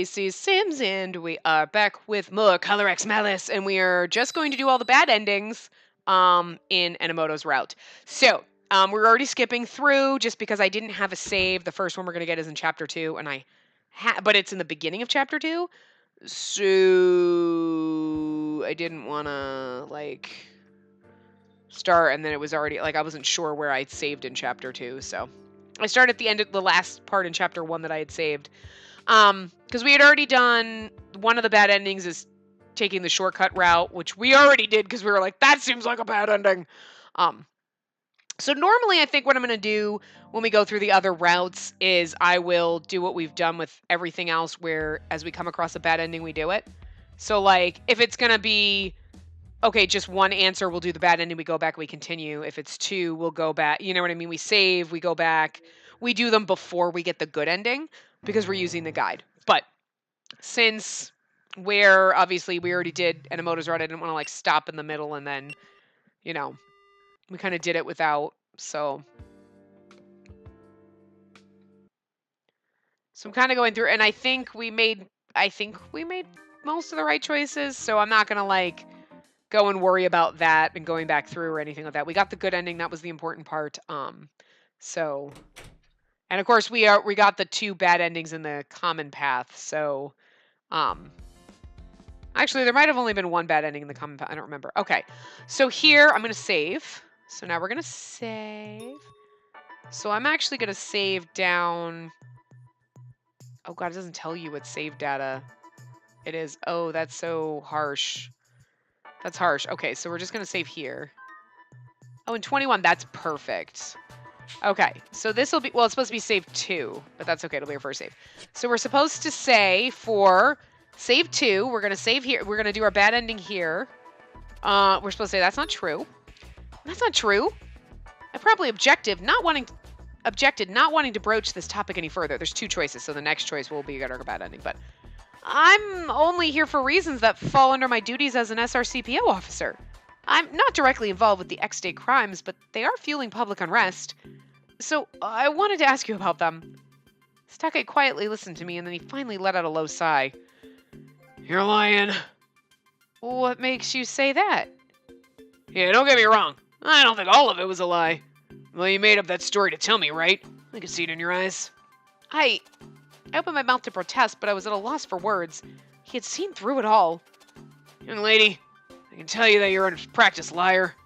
Spacey Sims, and we are back with more Color X Malice, and we are just going to do all the bad endings in Enomoto's route. So, we're already skipping through just because I didn't have a save. The first one we're going to get is in Chapter 2, and but it's in the beginning of Chapter 2, so I didn't want to, start, and then it was already, I wasn't sure where I'd saved in Chapter 2, so I started at the end of the last part in Chapter 1 that I had saved. Because we had already done one of the bad endings is taking the shortcut route, which we already did because we were like, that seems like a bad ending. So normally I think what I'm going to do when we go through the other routes is I will do what we've done with everything else, where as we come across a bad ending, we do it. So if it's going to be, okay, just one answer, we'll do the bad ending, we go back, we continue. If it's two, we'll go back. You know what I mean? We save, we go back. We do them before we get the good ending because we're using the guide. But since obviously we already did Enomoto's route, I didn't want to stop in the middle and then, we kind of did it without. So I'm kind of going through, and I think we made most of the right choices. So I'm not gonna go and worry about that and going back through or anything like that. We got the good ending. That was the important part. So, and of course we got the two bad endings in the common path. So, actually there might have only been one bad ending in the common path. I don't remember. Okay. So here I'm going to save. So now we're going to save. So I'm actually going to save down. Oh God, it doesn't tell you what save data it is. Oh, that's so harsh. That's harsh. Okay, so we're just going to save here. Oh, and 21, that's perfect. Okay, so this will be, well, it's supposed to be save 2, but that's okay, it'll be our first save. So we're supposed to say for save 2, we're going to save here, we're going to do our bad ending here. We're supposed to say that's not true. That's not true. I probably objected not wanting to broach this topic any further. There's two choices, so the next choice will be good or bad ending, but I'm only here for reasons that fall under my duties as an SRCPO officer. I'm not directly involved with the X-Day crimes, but they are fueling public unrest. So I wanted to ask you about them. Stake quietly listened to me, and then he finally let out a low sigh. You're lying. What makes you say that? Yeah, don't get me wrong. I don't think all of it was a lie. Well, you made up that story to tell me, right? I can see it in your eyes. I opened my mouth to protest, but I was at a loss for words. He had seen through it all. Young lady, I can tell you that you're a practiced liar.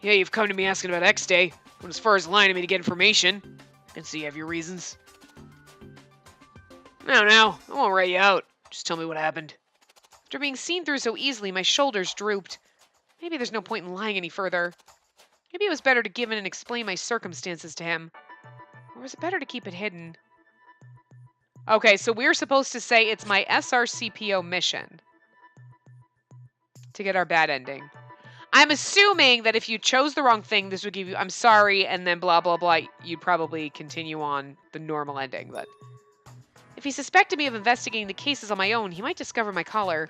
Yeah, you've come to me asking about X-Day, but as far as lying to me to get information, I can see you have your reasons. No, I won't write you out. Just tell me what happened. After being seen through so easily, my shoulders drooped. Maybe there's no point in lying any further. Maybe it was better to give in and explain my circumstances to him. Or was it better to keep it hidden? Okay, so we're supposed to say it's my SRCPO mission to get our bad ending. I'm assuming that if you chose the wrong thing, this would give you, I'm sorry, and then blah, blah, blah, you'd probably continue on the normal ending. But if he suspected me of investigating the cases on my own, he might discover my collar.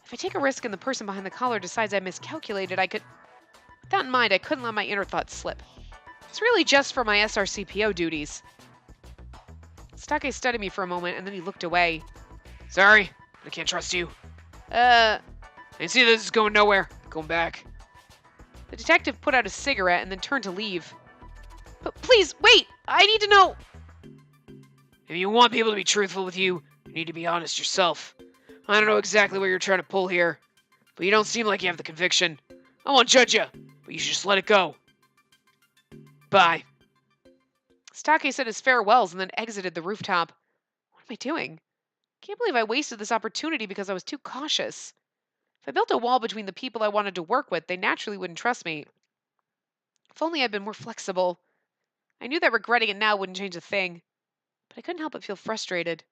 If I take a risk and the person behind the collar decides I miscalculated, I could... With that in mind, I couldn't let my inner thoughts slip. It's really just for my SRCPO duties. Stake studied me for a moment, and then he looked away. Sorry, I can't trust you. I see this is going nowhere. Going back. The detective put out a cigarette and then turned to leave. But please, wait! I need to know! If you want people to be truthful with you, you need to be honest yourself. I don't know exactly what you're trying to pull here, but you don't seem like you have the conviction. I won't judge you, but you should just let it go. Bye. Stake said his farewells and then exited the rooftop. What am I doing? Can't believe I wasted this opportunity because I was too cautious. If I built a wall between the people I wanted to work with, they naturally wouldn't trust me. If only I'd been more flexible. I knew that regretting it now wouldn't change a thing, but I couldn't help but feel frustrated.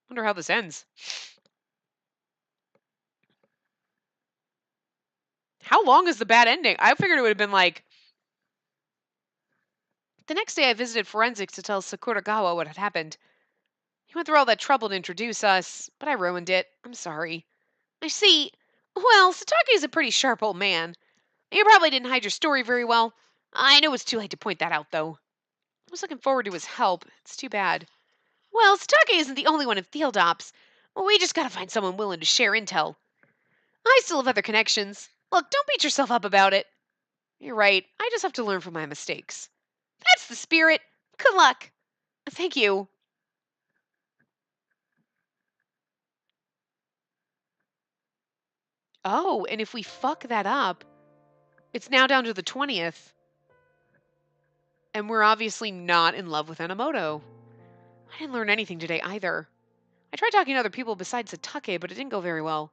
Wonder how this ends. How long is the bad ending? I figured it would have been The next day I visited forensics to tell Sakuragawa what had happened. He went through all that trouble to introduce us, but I ruined it. I'm sorry. I see. Well, Satake's a pretty sharp old man. You probably didn't hide your story very well. I know it's too late to point that out, though. I was looking forward to his help. It's too bad. Well, Satake isn't the only one in field ops. We just gotta find someone willing to share intel. I still have other connections. Look, don't beat yourself up about it. You're right. I just have to learn from my mistakes. That's the spirit. Good luck. Thank you. Oh, and if we fuck that up, it's now down to the 20th. And we're obviously not in love with Enomoto. I didn't learn anything today either. I tried talking to other people besides Satake, but it didn't go very well.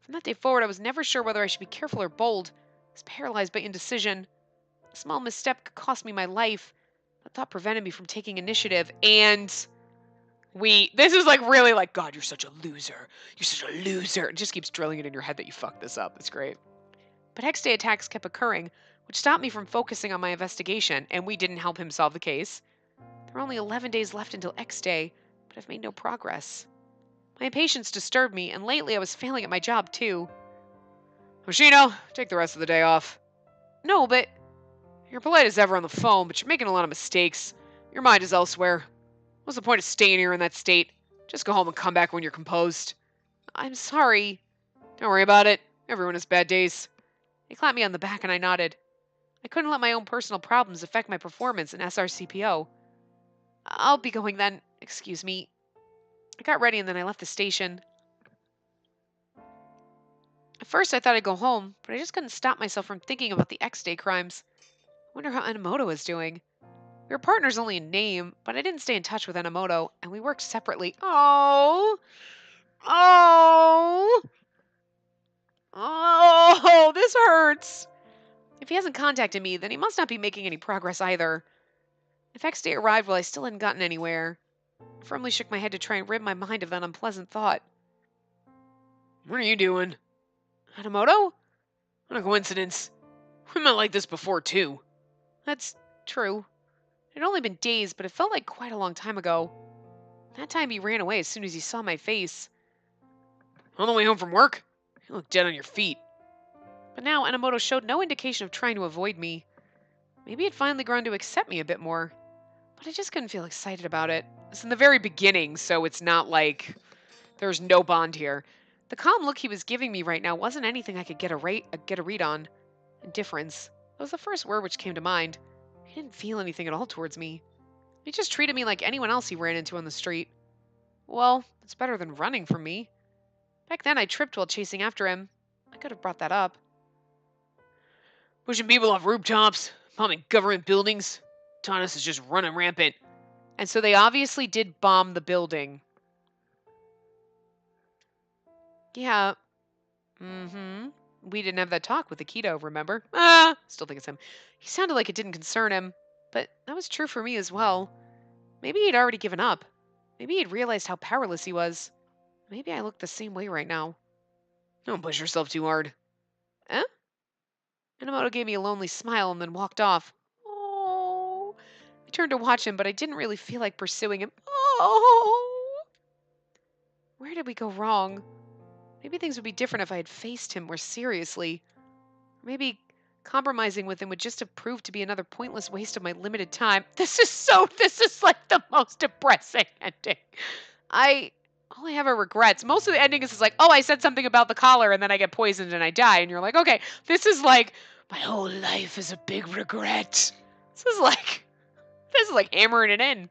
From that day forward, I was never sure whether I should be careful or bold. I was paralyzed by indecision. A small misstep could cost me my life. That thought prevented me from taking initiative. And this is like really like, God, you're such a loser. You're such a loser. It just keeps drilling it in your head that you fucked this up. It's great. But Hex Day attacks kept occurring, which stopped me from focusing on my investigation, and we didn't help him solve the case. There were only 11 days left until X Day, but I've made no progress. My impatience disturbed me, and lately I was failing at my job, too. Hoshino, take the rest of the day off. No, but... You're polite as ever on the phone, but you're making a lot of mistakes. Your mind is elsewhere. What's the point of staying here in that state? Just go home and come back when you're composed. I'm sorry. Don't worry about it. Everyone has bad days. He clapped me on the back and I nodded. I couldn't let my own personal problems affect my performance in SRCPO. I'll be going then. Excuse me. I got ready and then I left the station. At first I thought I'd go home, but I just couldn't stop myself from thinking about the X-Day crimes. I wonder how Enomoto is doing. We were partners only in name, but I didn't stay in touch with Enomoto, and we worked separately. Oh! Oh! Oh! This hurts! If he hasn't contacted me, then he must not be making any progress either. If X-Day arrived while I still hadn't gotten anywhere, I firmly shook my head to try and rid my mind of that unpleasant thought. What are you doing? Enomoto? What a coincidence. We met like this before, too. That's true. It had only been days, but it felt like quite a long time ago. That time he ran away as soon as he saw my face. On the way home from work? You look dead on your feet. But now Enomoto showed no indication of trying to avoid me. Maybe he'd finally grown to accept me a bit more. But I just couldn't feel excited about it. It's in the very beginning, so it's not like there's no bond here. The calm look he was giving me right now wasn't anything I could get a read on. Indifference. That was the first word which came to mind. He didn't feel anything at all towards me. He just treated me like anyone else he ran into on the street. Well, it's better than running from me. Back then I tripped while chasing after him. I could have brought that up. Pushing people off rooftops, bombing government buildings. Taunus is just running rampant. And so they obviously did bomb the building. Yeah. Mm-hmm. We didn't have that talk with Akito, remember? Still think it's him. He sounded like it didn't concern him. But that was true for me as well. Maybe he'd already given up. Maybe he'd realized how powerless he was. Maybe I look the same way right now. Don't push yourself too hard. Eh? Enomoto gave me a lonely smile and then walked off. Oh. I turned to watch him, but I didn't really feel like pursuing him. Oh. Where did we go wrong? Maybe things would be different if I had faced him more seriously. Or maybe compromising with him would just have proved to be another pointless waste of my limited time. This is like the most depressing ending. All I have are regrets. Most of the ending is like, oh, I said something about the collar and then I get poisoned and I die. And you're like, okay, this is like, my whole life is a big regret. This is like hammering it in.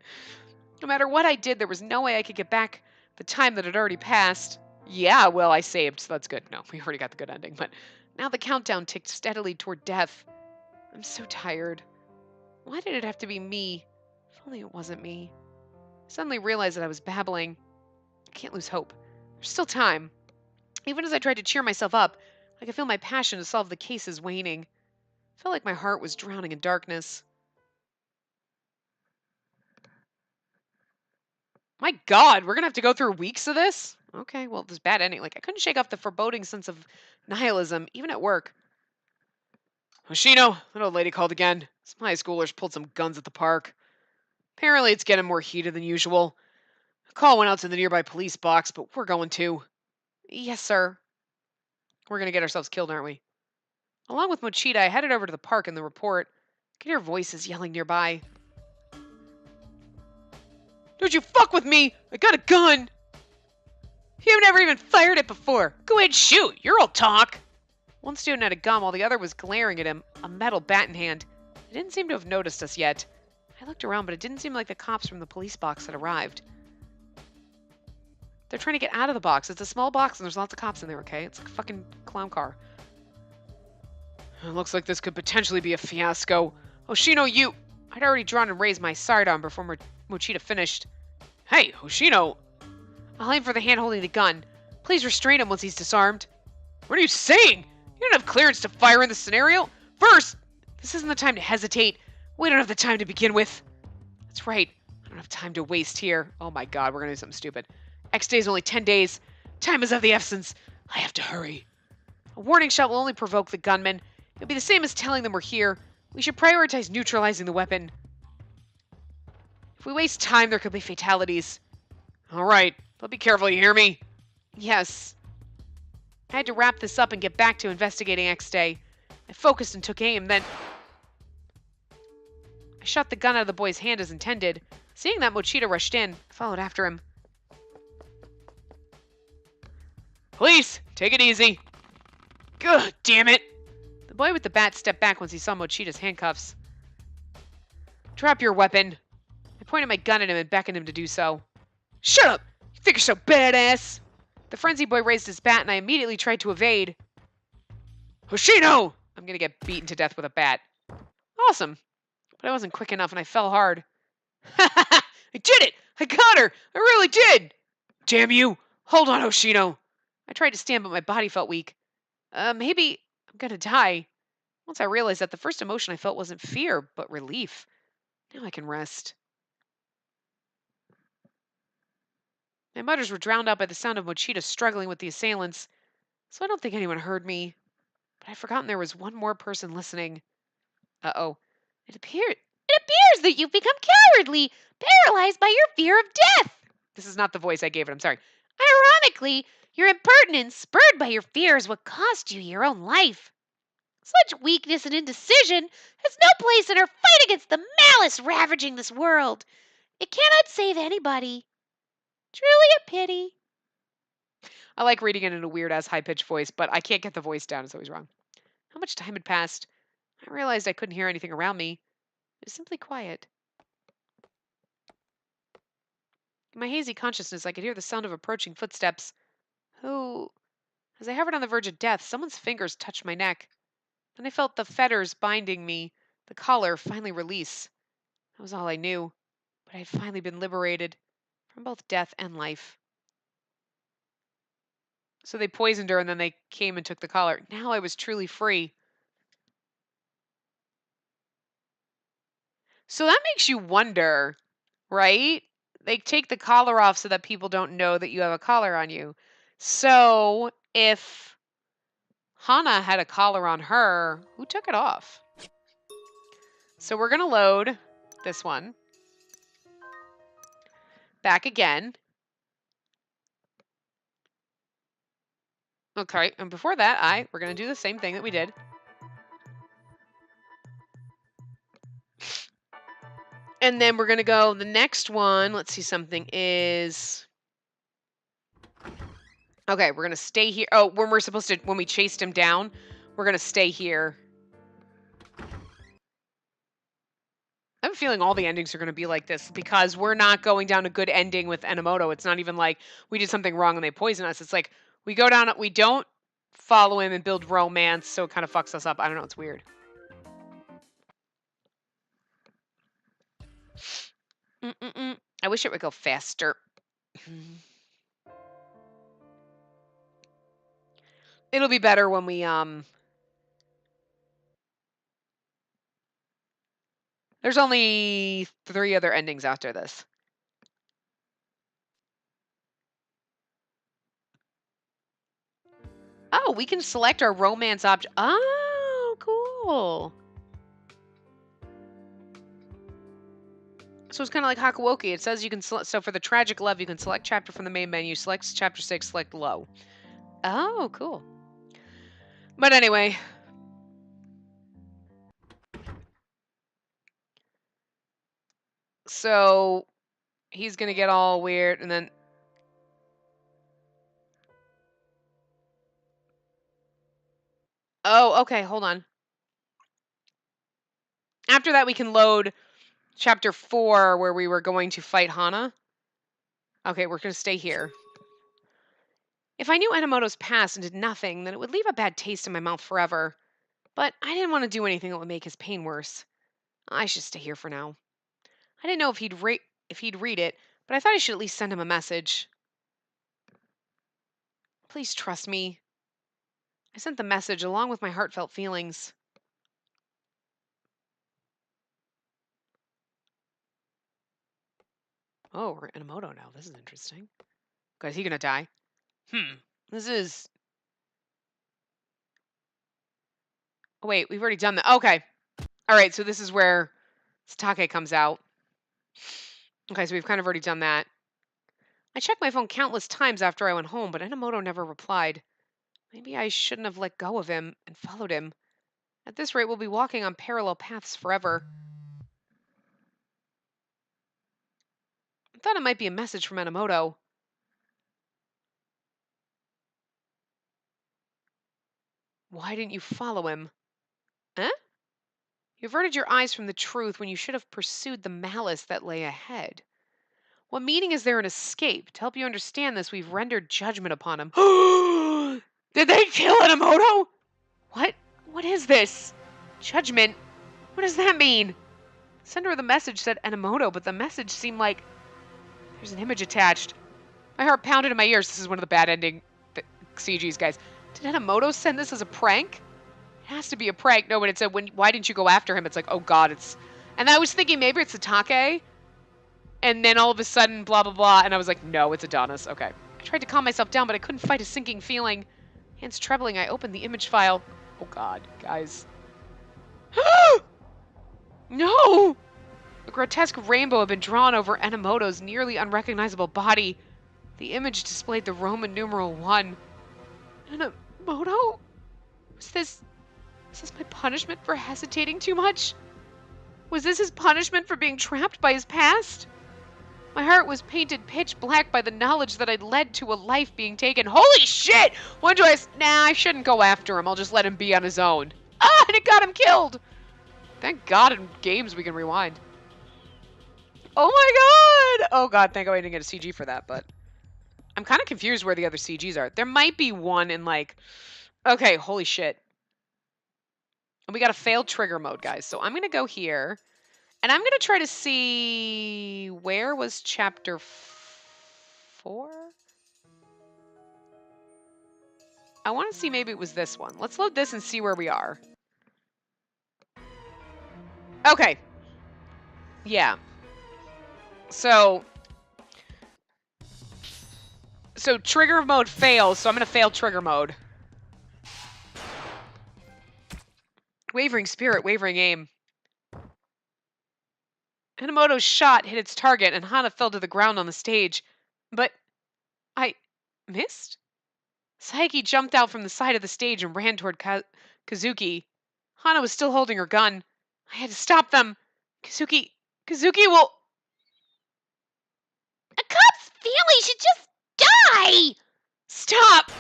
No matter what I did, there was no way I could get back the time that had already passed. Yeah, well, I saved, so that's good. No, we already got the good ending. But now the countdown ticked steadily toward death. I'm so tired. Why did it have to be me? If only it wasn't me. I suddenly realized that I was babbling. I can't lose hope. There's still time. Even as I tried to cheer myself up, I could feel my passion to solve the cases waning. I felt like my heart was drowning in darkness. My God, we're gonna have to go through weeks of this? Okay, well, this bad ending. Like, I couldn't shake off the foreboding sense of nihilism, even at work. Hoshino, that old lady called again. Some high schoolers pulled some guns at the park. Apparently, it's getting more heated than usual. A call went out to the nearby police box, but we're going too. Yes, sir. We're gonna get ourselves killed, aren't we? Along with Mochita, I headed over to the park in the report. I could hear voices yelling nearby. Don't you fuck with me! I got a gun! You've never even fired it before! Go ahead and shoot! You're all talk! One student had a gun while the other was glaring at him, a metal bat in hand. They didn't seem to have noticed us yet. I looked around, but it didn't seem like the cops from the police box had arrived. They're trying to get out of the box. It's a small box and there's lots of cops in there, okay? It's like a fucking clown car. It looks like this could potentially be a fiasco. Hoshino, you... I'd already drawn and raised my sidearm before Mochita finished. Hey, Hoshino! I'll aim for the hand holding the gun. Please restrain him once he's disarmed. What are you saying? You don't have clearance to fire in this scenario? First, this isn't the time to hesitate. We don't have the time to begin with. That's right. I don't have time to waste here. Oh my god, we're gonna do something stupid. X day is only 10 days. Time is of the essence. I have to hurry. A warning shot will only provoke the gunmen. It'll be the same as telling them we're here. We should prioritize neutralizing the weapon. If we waste time, there could be fatalities. Alright, but be careful, you hear me? Yes. I had to wrap this up and get back to investigating X-Day. I focused and took aim, then... I shot the gun out of the boy's hand as intended. Seeing that Mochita rushed in, I followed after him. Police, take it easy. God damn it! The boy with the bat stepped back once he saw Mochita's handcuffs. Drop your weapon. I pointed my gun at him and beckoned him to do so. Shut up! You think you're so badass? The frenzied boy raised his bat and I immediately tried to evade. Hoshino! I'm gonna get beaten to death with a bat. Awesome. But I wasn't quick enough and I fell hard. Ha ha ha! I did it! I got her! I really did! Damn you! Hold on, Hoshino! I tried to stand, but my body felt weak. Maybe I'm gonna die. Once I realized that the first emotion I felt wasn't fear, but relief. Now I can rest. My mutters were drowned out by the sound of Mochita struggling with the assailants, so I don't think anyone heard me. But I'd forgotten there was one more person listening. Uh-oh. It appears that you've become cowardly, paralyzed by your fear of death. This is not the voice I gave it, I'm sorry. Ironically, your impertinence, spurred by your fear, is what cost you your own life. Such weakness and indecision has no place in our fight against the malice ravaging this world. It cannot save anybody. Truly a pity. I like reading it in a weird-ass high-pitched voice, but I can't get the voice down. It's always wrong. How much time had passed? I realized I couldn't hear anything around me. It was simply quiet. In my hazy consciousness, I could hear the sound of approaching footsteps. Oh. As I hovered on the verge of death, someone's fingers touched my neck. Then I felt the fetters binding me, the collar finally release. That was all I knew. But I had finally been liberated from both death and life. So they poisoned her and then they came and took the collar. Now I was truly free. So that makes you wonder, right? They take the collar off so that people don't know that you have a collar on you. So if Hana had a collar on her, who took it off? So we're going to load this one. Back again. Okay, and before that, we're going to do the same thing that we did. And then we're going to go, the next one, let's see, something is... Okay, we're going to stay here. Oh, when we chased him down, we're going to stay here. I have a feeling all the endings are going to be like this because we're not going down a good ending with Enomoto. It's not even like we did something wrong and they poison us. It's like we go down, we don't follow him and build romance, so it kind of fucks us up. I don't know, it's weird. I wish it would go faster. It'll be better when we, there's only 3 other endings after this. Oh, we can select our romance object. Oh, cool. So it's kind of like Hakuoki. It says you can select, so for the tragic love, you can select chapter from the main menu, select chapter 6, select low. Oh, cool. But anyway. So he's gonna get all weird, and then... Oh, okay, hold on. After that, we can load chapter 4, where we were going to fight Hana. Okay, we're gonna stay here. If I knew Enomoto's past and did nothing, then it would leave a bad taste in my mouth forever. But I didn't want to do anything that would make his pain worse. I should stay here for now. I didn't know if he'd read it, but I thought I should at least send him a message. Please trust me. I sent the message along with my heartfelt feelings. Oh, we're Enomoto now. This is interesting. Is he gonna die? This is... Oh, wait, we've already done that. Okay. Alright, so this is where Satake comes out. Okay, so we've kind of already done that. I checked my phone countless times after I went home, but Enomoto never replied. Maybe I shouldn't have let go of him and followed him. At this rate, we'll be walking on parallel paths forever. I thought it might be a message from Enomoto. Why didn't you follow him? Eh? You averted your eyes from the truth when you should have pursued the malice that lay ahead. What meaning is there in escape? To help you understand this, we've rendered judgment upon him. Did they kill Enomoto? What? What is this? Judgment? What does that mean? Sender of the message said Enomoto, but the message seemed like there's an image attached. My heart pounded in my ears. This is one of the bad ending CGs, guys. Did Enomoto send this as a prank? It has to be a prank. No, when it said, why didn't you go after him? It's like, oh God, it's... And I was thinking maybe it's Satake. And then all of a sudden, blah, blah, blah. And I was like, no, it's Adonis. Okay. I tried to calm myself down, but I couldn't fight a sinking feeling. Hands trembling, I opened the image file. Oh God, guys. No! A grotesque rainbow had been drawn over Enomoto's nearly unrecognizable body. The image displayed the Roman numeral 1. Enomoto? Was this my punishment for hesitating too much? Was this his punishment for being trapped by his past? My heart was painted pitch black by the knowledge that I'd led to a life being taken. Holy shit! Nah, I shouldn't go after him. I'll just let him be on his own. Ah, and it got him killed! Thank God in games we can rewind. Oh my God! Oh God, thank God I didn't get a CG for that, but... I'm kind of confused where the other CGs are. There might be one in like... Okay, holy shit. And we got a failed trigger mode, guys. So I'm going to go here. And I'm going to try to see... Where was chapter 4? I want to see maybe it was this one. Let's load this and see where we are. Okay. Yeah. So trigger mode fails, so I'm going to fail trigger mode. Wavering spirit, wavering aim. Enomoto's shot hit its target, and Hana fell to the ground on the stage. But I missed? Saiki jumped out from the side of the stage and ran toward Kazuki. Hana was still holding her gun. I had to stop them. Kazuki will... A cop's family should just die! Stop!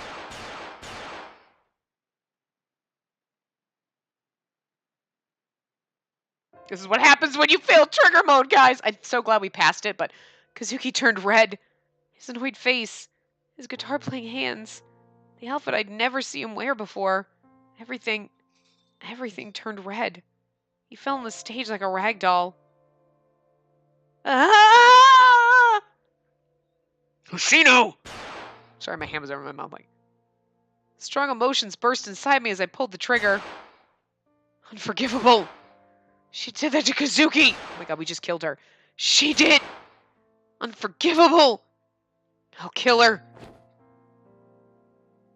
This is what happens when you fail trigger mode, guys! I'm so glad we passed it, but Kazuki turned red. His annoyed face, his guitar-playing hands, the outfit I'd never seen him wear before. Everything turned red. He fell on the stage like a rag doll. Ah! Hoshino! Sorry, my hand was over my mouth. Like, strong emotions burst inside me as I pulled the trigger. Unforgivable. She did that to Kazuki. Oh my God, we just killed her. She did. Unforgivable. I'll kill her.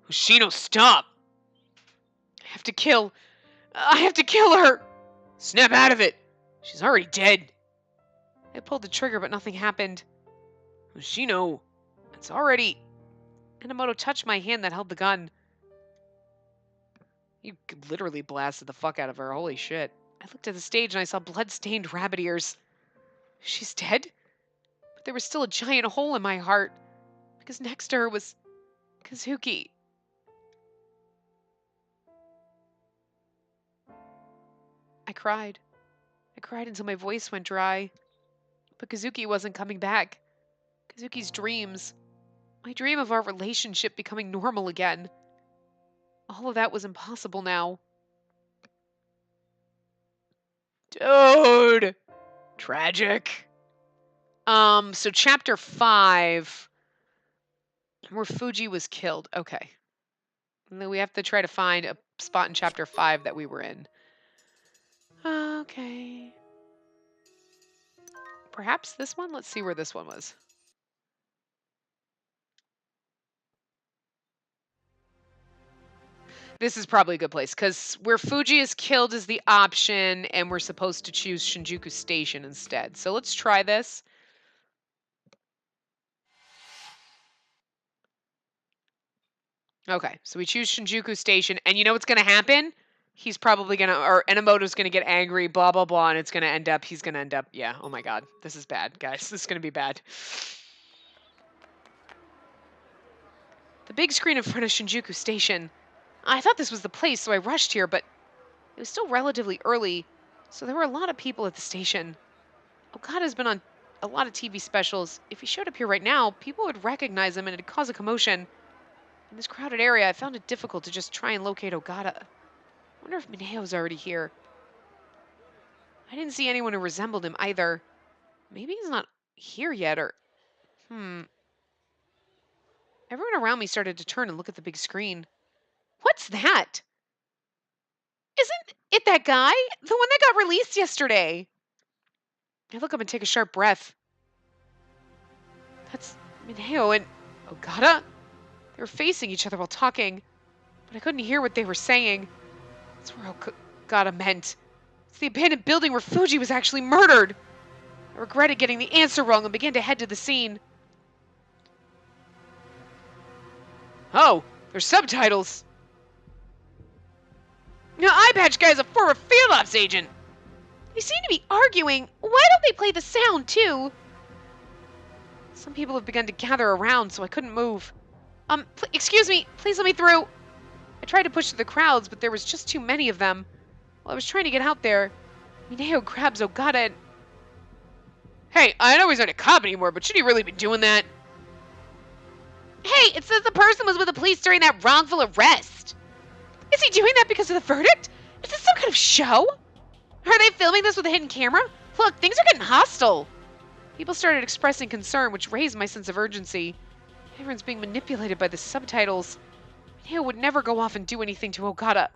Hoshino, stop. I have to kill her. Snap out of it. She's already dead. I pulled the trigger, but nothing happened. Hoshino, it's already... Enomoto touched my hand that held the gun. You literally blasted the fuck out of her. Holy shit. I looked at the stage and I saw blood-stained rabbit ears. She's dead? But there was still a giant hole in my heart, because next to her was Kazuki. I cried. I cried until my voice went dry. But Kazuki wasn't coming back. Kazuki's dreams. My dream of our relationship becoming normal again. All of that was impossible now. Dude! Tragic. So chapter 5, where Fuji was killed. Okay. And then we have to try to find a spot in chapter 5 that we were in. Okay. Perhaps this one? Let's see where this one was. This is probably a good place, because where Fuji is killed is the option, and we're supposed to choose Shinjuku Station instead. So let's try this. Okay, so we choose Shinjuku Station, and you know what's going to happen? He's probably going to, or Enomoto's going to get angry, blah, blah, blah, and he's going to end up, yeah, oh my god, this is bad, guys. This is going to be bad. The big screen in front of Shinjuku Station. I thought this was the place, so I rushed here, but it was still relatively early, so there were a lot of people at the station. Okada's been on a lot of TV specials. If he showed up here right now, people would recognize him and it'd cause a commotion. In this crowded area, I found it difficult to just try and locate Okada. I wonder if Mineo's already here. I didn't see anyone who resembled him either. Maybe he's not here yet, or... Everyone around me started to turn and look at the big screen. What's that? Isn't it that guy? The one that got released yesterday. I look up and take a sharp breath. That's Mineo and Okada? They were facing each other while talking, but I couldn't hear what they were saying. That's where Okada meant. It's the abandoned building where Fuji was actually murdered. I regretted getting the answer wrong and began to head to the scene. Oh, there's subtitles. Now, Eye Patch Guy is a former field ops agent. They seem to be arguing. Why don't they play the sound, too? Some people have begun to gather around, so I couldn't move. Excuse me, please let me through. I tried to push through the crowds, but there was just too many of them. While I was trying to get out there, Mineo grabs Okada and... Hey, I know he's not a cop anymore, but should he really be doing that? Hey, it says the person was with the police during that wrongful arrest. Is he doing that because of the verdict? Is this some kind of show? Are they filming this with a hidden camera? Look, things are getting hostile. People started expressing concern, which raised my sense of urgency. Everyone's being manipulated by the subtitles. Mineo would never go off and do anything to Okada.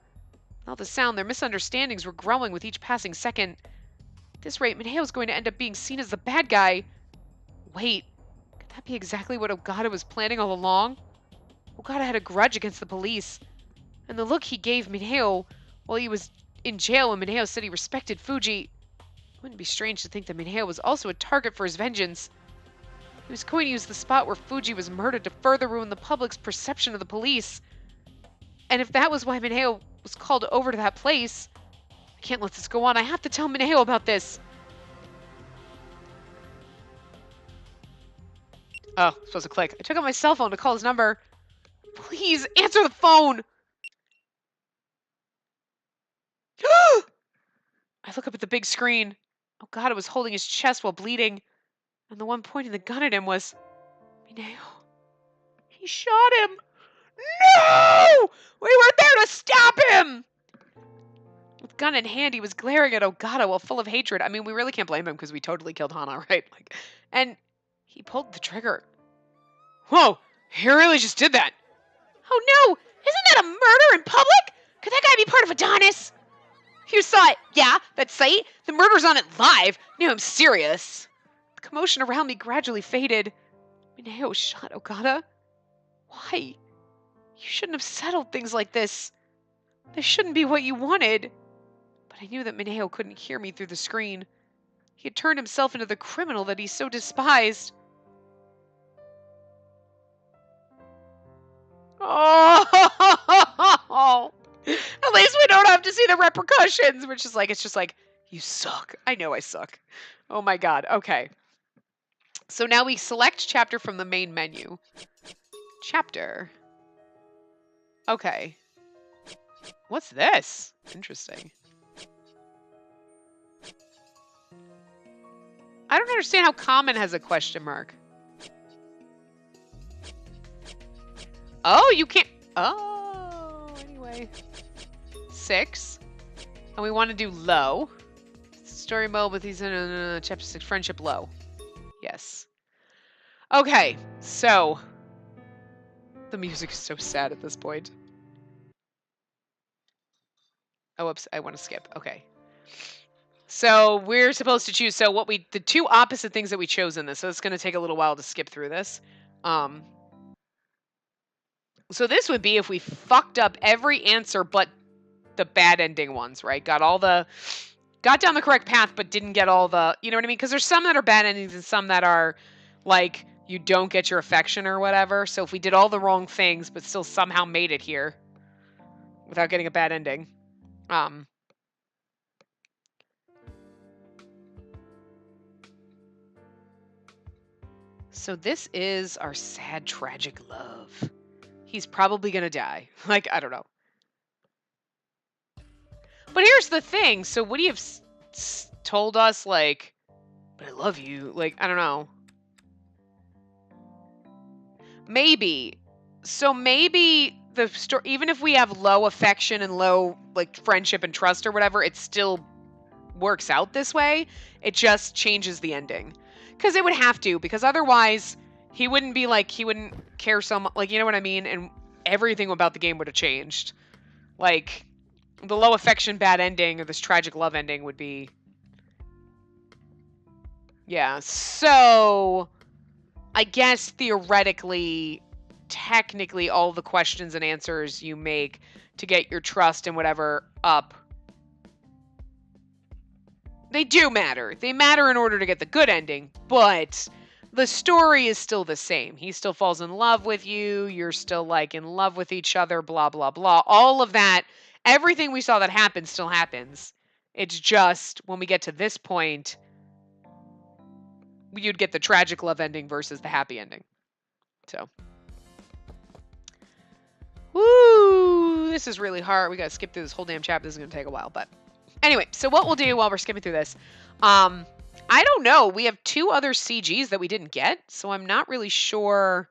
Without the sound, their misunderstandings were growing with each passing second. At this rate, Mineo's going to end up being seen as the bad guy. Wait, could that be exactly what Okada was planning all along? Okada had a grudge against the police, and the look he gave Mineo while he was in jail when Mineo said he respected Fuji. It wouldn't be strange to think that Mineo was also a target for his vengeance. He was going to use the spot where Fuji was murdered to further ruin the public's perception of the police. And if that was why Mineo was called over to that place, I can't let this go on. I have to tell Mineo about this. Oh, supposed to click. I took out my cell phone to call his number. Please, answer the phone! I look up at the big screen. Okada was holding his chest while bleeding, and the one pointing the gun at him was Mineo. He shot him! No! We were there to stop him! With gun in hand, he was glaring at Okada while full of hatred. I mean, we really can't blame him because we totally killed Hana, right? And he pulled the trigger. Whoa! He really just did that! Oh no! Isn't that a murder in public? Could that guy be part of Adonis? You saw it, yeah, that site? The murder's on it live. No, I'm serious. The commotion around me gradually faded. Mineo shot Okada? Why? You shouldn't have settled things like this. This shouldn't be what you wanted. But I knew that Mineo couldn't hear me through the screen. He had turned himself into the criminal that he so despised. Oh! At least we don't have to see the repercussions, which is like, it's just like, you suck. I know I suck. Oh my god. Okay. So now we select chapter from the main menu. Chapter. Okay. What's this? Interesting. I don't understand how common has a question mark. Oh, you can't. Oh, anyway. 6. And we want to do low. Story mode with these in chapter 6, friendship low. Yes. Okay, so the music is so sad at this point. Oh, oops, I want to skip. Okay. So we're supposed to choose. So the two opposite things that we chose in this. So it's going to take a little while to skip through this. So this would be if we fucked up every answer but the bad ending ones, right? Got down the correct path but didn't get all the, you know what I mean? Because there's some that are bad endings and some that are like you don't get your affection or whatever. So if we did all the wrong things but still somehow made it here without getting a bad ending. So this is our sad, tragic love. He's probably gonna die. Like, I don't know. But here's the thing. So would he have told us, like, but I love you? Like, I don't know. Maybe. So maybe the story, even if we have low affection and low, like, friendship and trust or whatever, it still works out this way. It just changes the ending. Because it would have to, because otherwise he wouldn't be like, he wouldn't care so much, like, you know what I mean? And everything about the game would have changed. Like, the low affection bad ending or this tragic love ending would be... Yeah, so I guess theoretically, technically, all the questions and answers you make to get your trust and whatever up, they do matter. They matter in order to get the good ending, but the story is still the same. He still falls in love with you. You're still, like, in love with each other, blah, blah, blah. All of that, everything we saw that happened still happens. It's just, when we get to this point, you'd get the tragic love ending versus the happy ending. So. Woo! This is really hard. We gotta skip through this whole damn chapter. This is gonna take a while, but... Anyway, so what we'll do while we're skipping through this, I don't know. We have 2 other CGs that we didn't get, so I'm not really sure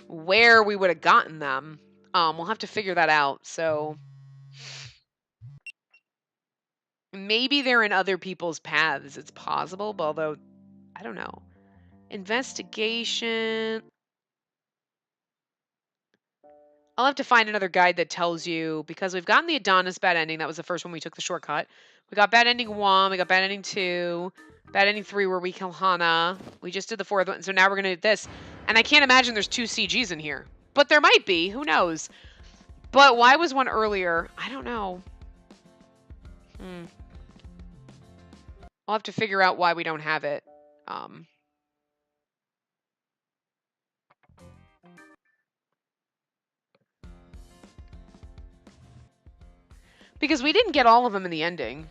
where we would have gotten them. We'll have to figure that out. So maybe they're in other people's paths. It's possible, but although I don't know. Investigation. I'll have to find another guide that tells you, because we've gotten the Adonis bad ending. That was the first one we took the shortcut. We got bad ending 1. We got bad ending 2. Bad ending 3 where we kill Hana. We just did the 4th one. So now we're going to do this. And I can't imagine there's 2 CGs in here. But there might be. Who knows? But why was one earlier? I don't know. I'll have to figure out why we don't have it. Because we didn't get all of them in the ending.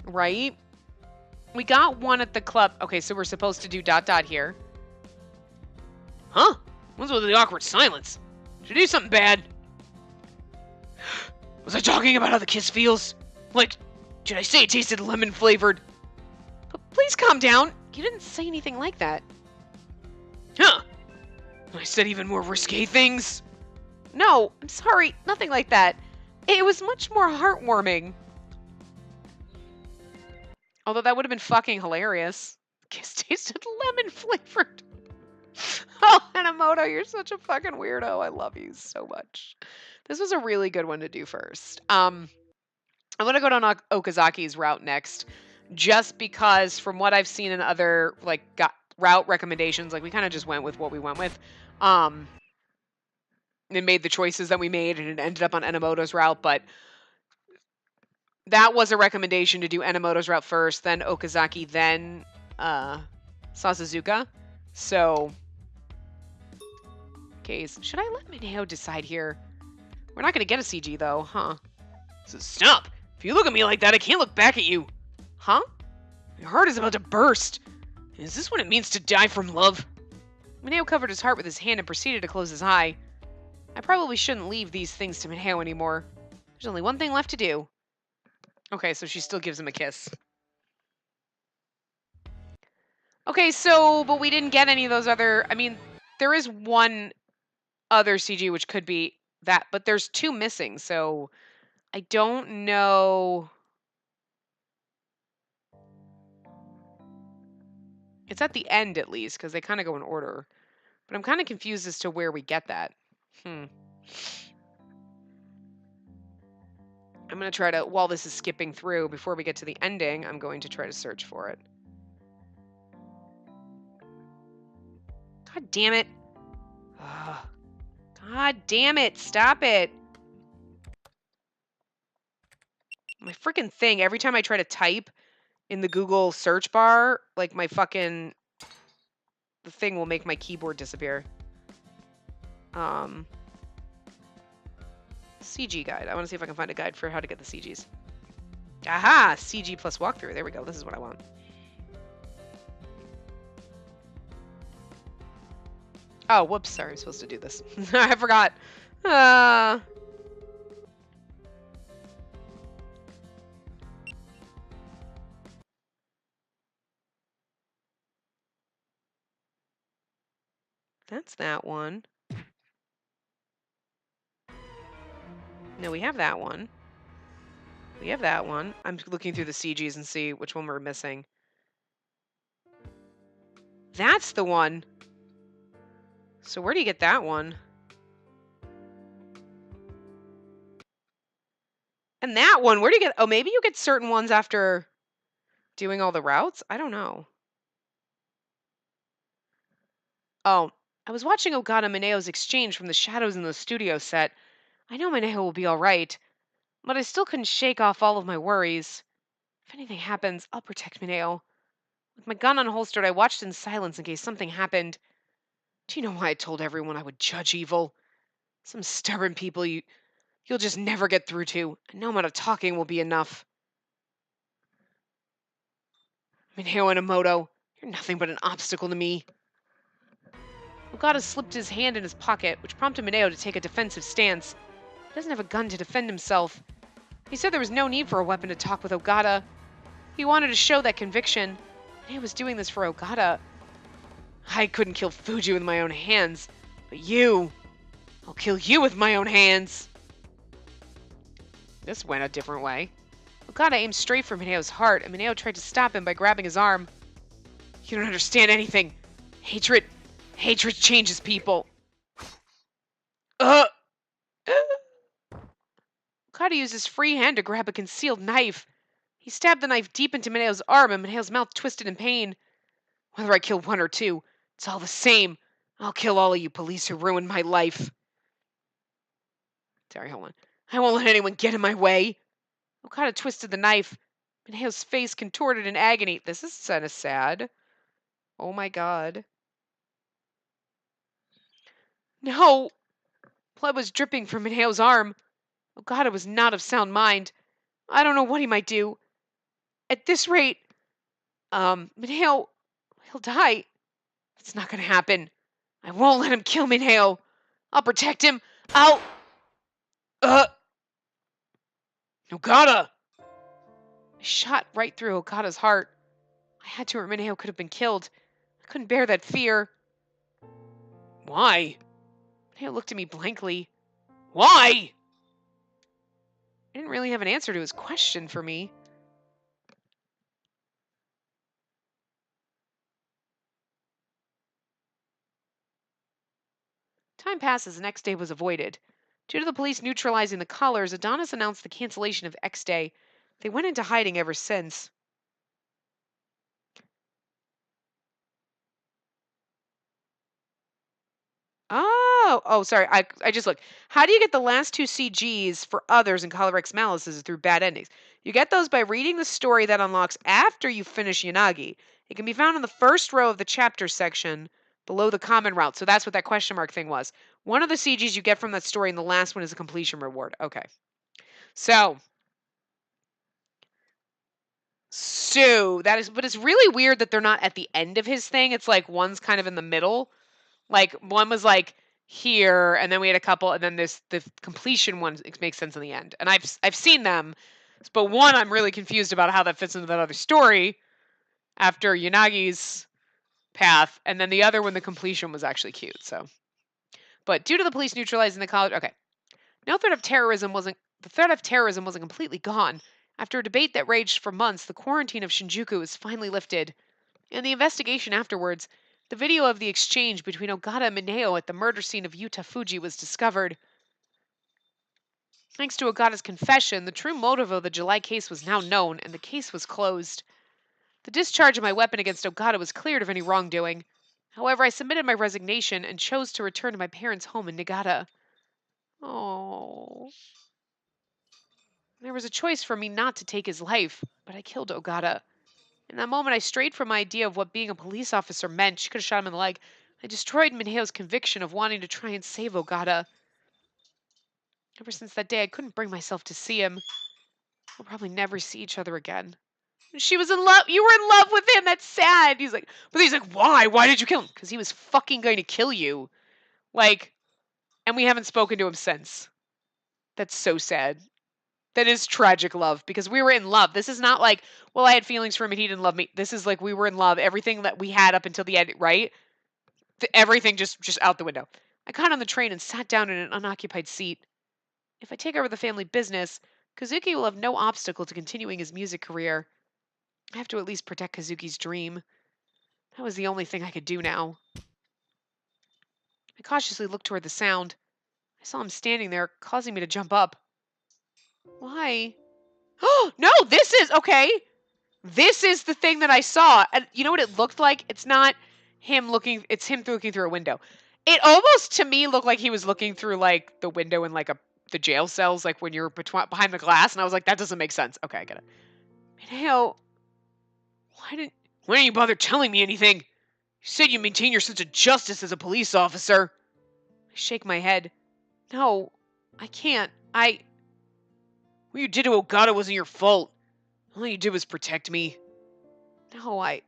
Right? We got one at the club. Okay, so we're supposed to do ... here. Huh? What's with the awkward silence? Should I do something bad? Was I talking about how the kiss feels? Like, should I say it tasted lemon flavored? But please calm down. You didn't say anything like that. Huh? I said even more risque things. No, I'm sorry. Nothing like that. It was much more heartwarming. Although that would have been fucking hilarious. Kiss tasted lemon flavored. Oh, Hanamoto, you're such a fucking weirdo. I love you so much. This was a really good one to do first. I'm going to go down Okazaki's route next. Just because from what I've seen in other like route recommendations, like we kind of just went with what we went with. And made the choices that we made, and it ended up on Enomoto's route, but that was a recommendation to do Enomoto's route first, then Okazaki, then Sasazuka. So, okay, should I let Mineo decide here? We're not going to get a CG, though, huh? So stop! If you look at me like that, I can't look back at you. Huh? My heart is about to burst. Is this what it means to die from love? Mineo covered his heart with his hand and proceeded to close his eye. I probably shouldn't leave these things to Mineo anymore. There's only one thing left to do. Okay, so she still gives him a kiss. Okay, so, but we didn't get any of those other, I mean, there is one other CG which could be that, but there's two missing, so I don't know. It's at the end at least, because they kind of go in order. But I'm kind of confused as to where we get that. I'm going to try to, while this is skipping through, before we get to the ending, I'm going to try to search for it. God damn it. Ugh. God damn it. Stop it. My freaking thing, every time I try to type in the Google search bar, like my fucking, the thing will make my keyboard disappear. CG guide. I want to see if I can find a guide for how to get the CGs. Aha! CG plus walkthrough. There we go. This is what I want. Oh, whoops. Sorry. I'm supposed to do this. I forgot. That's that one. No, we have that one. We have that one. I'm looking through the CGs and see which one we're missing. That's the one. So where do you get that one? And that one, where do you get... Oh, maybe you get certain ones after doing all the routes? I don't know. Oh, I was watching Ogata Mineo's exchange from the shadows in the studio set. I know Mineo will be all right, but I still couldn't shake off all of my worries. If anything happens, I'll protect Mineo. With my gun unholstered, I watched in silence in case something happened. Do you know why I told everyone I would judge evil? Some stubborn people you'll just never get through to, and no amount of talking will be enough. Mineo Inamoto, you're nothing but an obstacle to me. Ogata slipped his hand in his pocket, which prompted Mineo to take a defensive stance. He doesn't have a gun to defend himself. He said there was no need for a weapon to talk with Ogata. He wanted to show that conviction. Mineo was doing this for Ogata. I couldn't kill Fuji with my own hands, but you... I'll kill you with my own hands. This went a different way. Ogata aimed straight for Mineo's heart, and Mineo tried to stop him by grabbing his arm. You don't understand anything. Hatred changes people. Ogata used his free hand to grab a concealed knife. He stabbed the knife deep into Mineo's arm, and Mineo's mouth twisted in pain. Whether I kill one or two, it's all the same. I'll kill all of you police who ruined my life. Sorry, hold on. I won't let anyone get in my way. Okada twisted the knife. Mineo's face contorted in agony. This is kind of sad. Oh my god. No! Blood was dripping from Mineo's arm. Okada was not of sound mind. I don't know what he might do. At this rate, Mineo, he'll die. It's not gonna happen. I won't let him kill Mineo. I'll protect him. Okada! I shot right through Okada's heart. I had to, or Mineo could have been killed. I couldn't bear that fear. Why? Mineo looked at me blankly. Why? I didn't really have an answer to his question for me. Time passes, the next day was avoided. Due to the police neutralizing the collars, Adonis announced the cancellation of X Day. They went into hiding ever since. Oh, sorry. I just looked. How do you get the last two CGs for others in Color X Malices through bad endings? You get those by reading the story that unlocks after you finish Yanagi. It can be found in the first row of the chapter section below the common route. So that's what that question mark thing was. One of the CGs you get from that story, and the last one is a completion reward. Okay. So Sue. But it's really weird that they're not at the end of his thing. It's like one's kind of in the middle. Like one was like here, and then we had a couple, and then the completion one makes sense in the end. And I've seen them, but one I'm really confused about how that fits into that other story after Yanagi's path, and then the other one, the completion was actually cute. So, but due to the police neutralizing the college, okay, no threat of terrorism wasn't the threat of terrorism wasn't completely gone. After a debate that raged for months, the quarantine of Shinjuku was finally lifted. In the investigation afterwards, the video of the exchange between Ogata and Mineo at the murder scene of Yuta Fuji was discovered. Thanks to Ogata's confession, the true motive of the July case was now known, and the case was closed. The discharge of my weapon against Ogata was cleared of any wrongdoing. However, I submitted my resignation and chose to return to my parents' home in Niigata. Oh. There was a choice for me not to take his life, but I killed Ogata. In that moment, I strayed from my idea of what being a police officer meant. She could have shot him in the leg. I destroyed Mineo's conviction of wanting to try and save Ogata. Ever since that day, I couldn't bring myself to see him. We'll probably never see each other again. She was in love. You were in love with him. That's sad. He's like, why? Why did you kill him? Because he was fucking going to kill you. Like, and we haven't spoken to him since. That's so sad. That is tragic love, because we were in love. This is not like, well, I had feelings for him and he didn't love me. This is like we were in love. Everything that we had up until the end, right? Everything just out the window. I got on the train and sat down in an unoccupied seat. If I take over the family business, Kazuki will have no obstacle to continuing his music career. I have to at least protect Kazuki's dream. That was the only thing I could do now. I cautiously looked toward the sound. I saw him standing there, causing me to jump up. Why? Oh, no, this is, okay. This is the thing that I saw. And you know what it looked like? It's not him looking, it's him looking through a window. It almost, to me, looked like he was looking through, like, the window in, like, the jail cells, like, when you're behind the glass. And I was like, that doesn't make sense. Okay, I get it. Mineo, why didn't you bother telling me anything? You said you maintain your sense of justice as a police officer. I shake my head. No, I can't. What you did to Ogata wasn't your fault. All you did was protect me. No,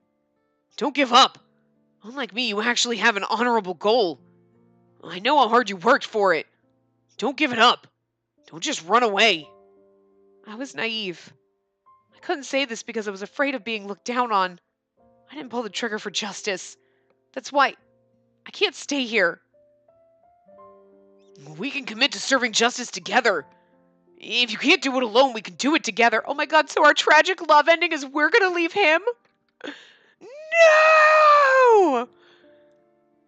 don't give up. Unlike me, you actually have an honorable goal. I know how hard you worked for it. Don't give it up. Don't just run away. I was naive. I couldn't say this because I was afraid of being looked down on. I didn't pull the trigger for justice. That's why I can't stay here. We can commit to serving justice together. If you can't do it alone, we can do it together. Oh my god, so our tragic love ending is we're gonna leave him? No!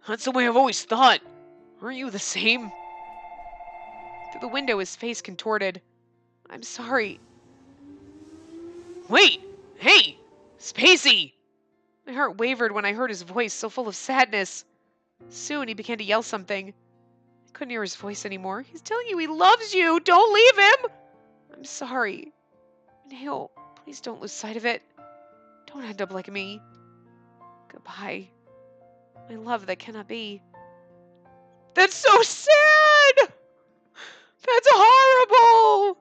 That's the way I've always thought. Aren't you the same? Through the window, his face contorted. I'm sorry. Wait! Hey! Spacey! My heart wavered when I heard his voice, so full of sadness. Soon he began to yell something. I couldn't hear his voice anymore. He's telling you he loves you! Don't leave him! I'm sorry. Neil, please don't lose sight of it. Don't end up like me. Goodbye. My love that cannot be. That's so sad! That's horrible!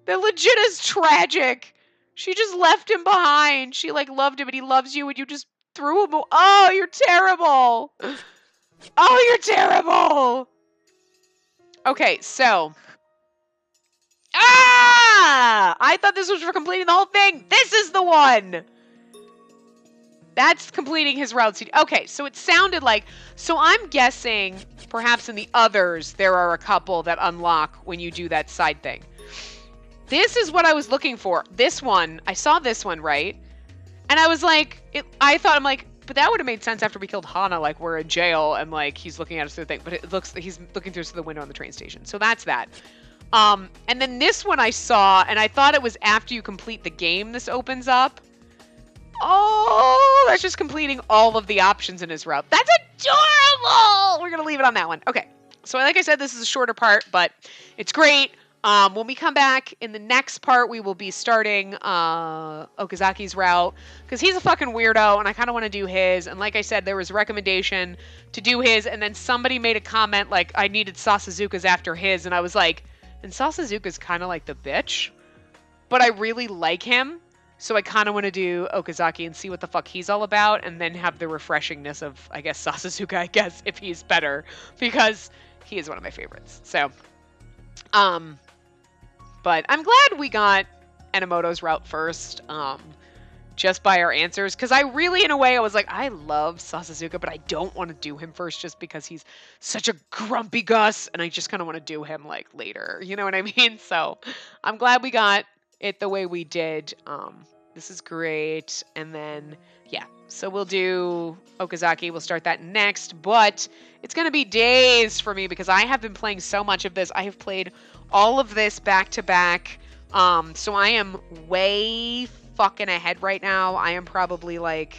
That legit is tragic. She just left him behind. She, like, loved him and he loves you and you just threw him away. Oh, you're terrible! Oh, you're terrible! Okay, so... Ah! I thought this was for completing the whole thing. This is the one! That's completing his route CD. Okay, so it sounded like... So I'm guessing, perhaps in the others, there are a couple that unlock when you do that side thing. This is what I was looking for. This one, I saw this one, right? And I was like, I'm like, but that would have made sense after we killed Hana, like we're in jail and like he's looking at us through the thing, but it looks he's looking through the window on the train station. So that's that. And then this one I saw, and I thought it was after you complete the game this opens up. Oh, that's just completing all of the options in his route. That's adorable! We're going to leave it on that one. Okay, so like I said, this is a shorter part, but it's great. When we come back in the next part, we will be starting Okazaki's route, because he's a fucking weirdo, and I kind of want to do his. And like I said, there was a recommendation to do his, and then somebody made a comment like, I needed Sasazuka's after his, and I was like, and Sasazuka's kind of like the bitch? but I really like him. So I kind of want to do Okazaki and see what the fuck he's all about, and then have the refreshingness of, I guess, Sasuke, I guess, if he's better, because he is one of my favorites. So, but I'm glad we got Enomoto's route first, just by our answers, because I really, in a way, I was like, I love Sasuke, but I don't want to do him first just because he's such a grumpy Gus, and I just kind of want to do him, like, later, you know what I mean? So, I'm glad we got it the way we did. This is great. And then, yeah, so we'll do Okazaki. We'll start that next, but it's going to be days for me because I have been playing so much of this. I have played all of this back to back. So I am way fucking ahead right now. I am probably like,